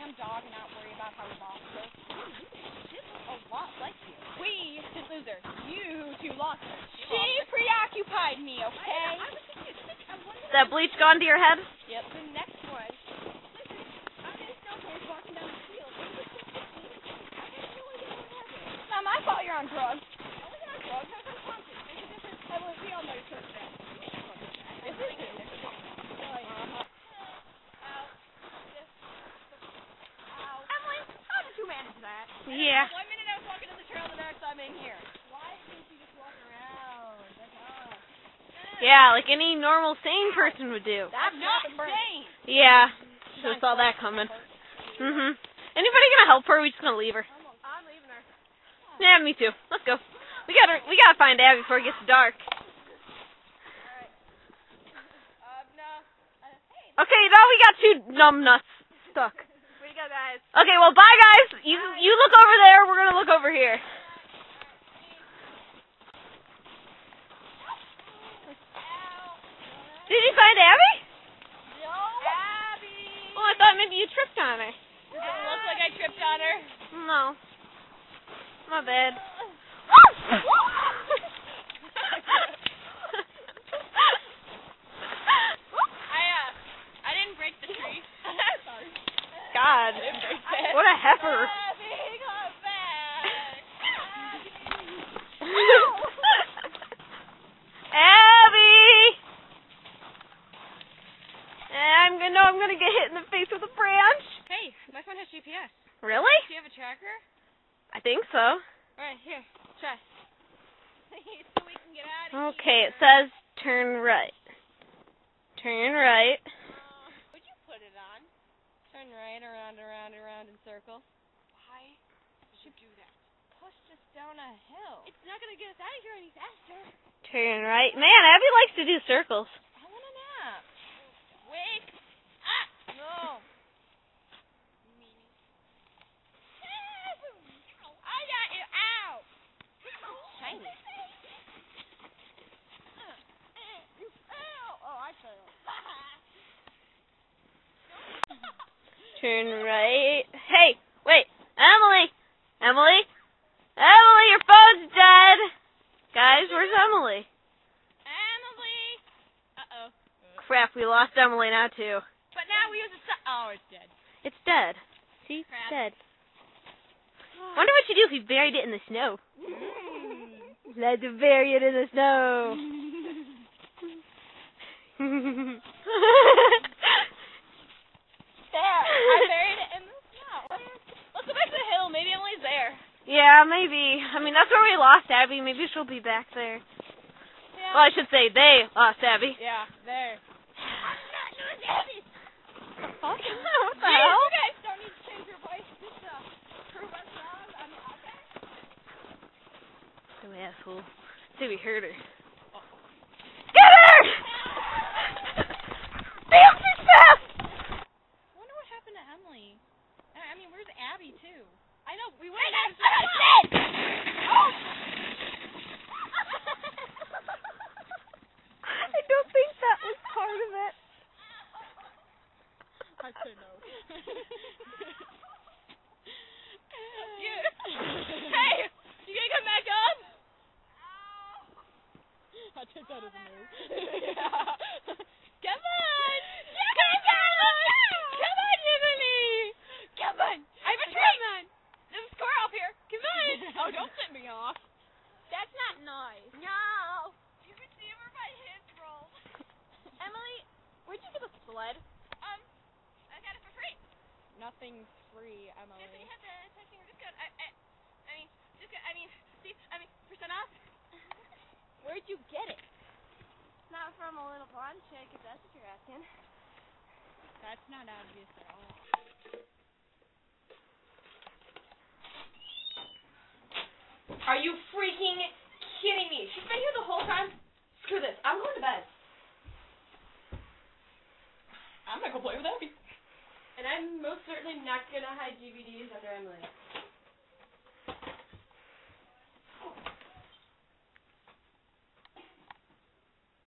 on dog and not worry about how we lost her. She looks a lot like you. We didn't lose her. You two lost her. She preoccupied me, okay? Is that bleach gone to your head? Yep. The next one. Listen, I'm in a snowboard walking down the field. I have no idea what happened. It's not my fault you're on drugs. I wasn't on drugs. I was unconscious. There's a difference. We all know you're sort of bad. Is it? Emily, how did you manage that? Yeah. 1 minute I was walking in the trail, the next I'm in here. Why can't you just walk around? That's all. Yeah, like any normal sane person would do. That's not sane. Yeah. Should have saw that coming. Anybody gonna help her? Or are we just gonna leave her? I'm leaving her. Yeah, me too. Let's go. We gotta find Abby before it gets dark. Okay, now we got two numb nuts stuck. Way to go, guys. Okay, well, bye, guys. You look over there. We're gonna look over here. Did you find Abby? No. Abby. Oh, I thought maybe you tripped on her. Does it look like I tripped on her? No. My bad. I didn't break the tree. Sorry. God. What a heifer. Abby, come back. Abby! I'm gonna get hit in the face with a branch. Hey, my phone has GPS. Really? Do you have a tracker? I think so. Alright, here. Try. So we can get out of here. Okay, it says turn right. Turn right. Would you put it on? Turn right, around in circles. Why would you do that? Push us down a hill. It's not gonna get us out of here any faster. Turn right. Man, Abby likes to do circles. I want a nap. Wake up! No. I got you out. Shiny. Oh, I fell. Turn right. Hey, wait. Emily! Emily, your phone's dead! Guys, where's Emily? Emily! Uh-oh. Crap, we lost Emily now, too. But now we use a oh, it's dead. It's dead. See? Crap. It's dead. Wonder what you do if you buried it in the snow. Let's bury it in the snow. There. I buried it in the snow. Let's go back to the hill. Maybe Emily's there. Yeah, maybe. I mean, that's where we lost Abby. Maybe she'll be back there. Yeah. Well, I should say they lost Abby. Yeah, there. I'm not doing Abby. What the hell? You guys don't need to change your voice just to prove us wrong. I mean, okay. You asshole. Say we hurt her. Get her! Damn, she's fast! I wonder what happened to Emily. I mean, where's Abby, too? I know, we went I don't think that was part of it. I say no. Hey! You gonna come back up? I take that as a no. Yeah. Come on! Come on, Emily! Come on! I have a tree! Come on! There's a squirrel up here! Come on! Oh, don't set me off. That's not nice. No! You can see where my hands roll. Emily, where'd you get a sled? I got it for free. Nothing's free, Emily. Yes, you have the testing discount. Percent off. Where'd you get it? It's not from a little blonde chick, if that's what you're asking. That's not obvious at all. Are you freaking kidding me? She's been here the whole time? Screw this. I'm going to bed. I'm gonna go play with Abby. And I'm most certainly not going to hide DVDs under Emily.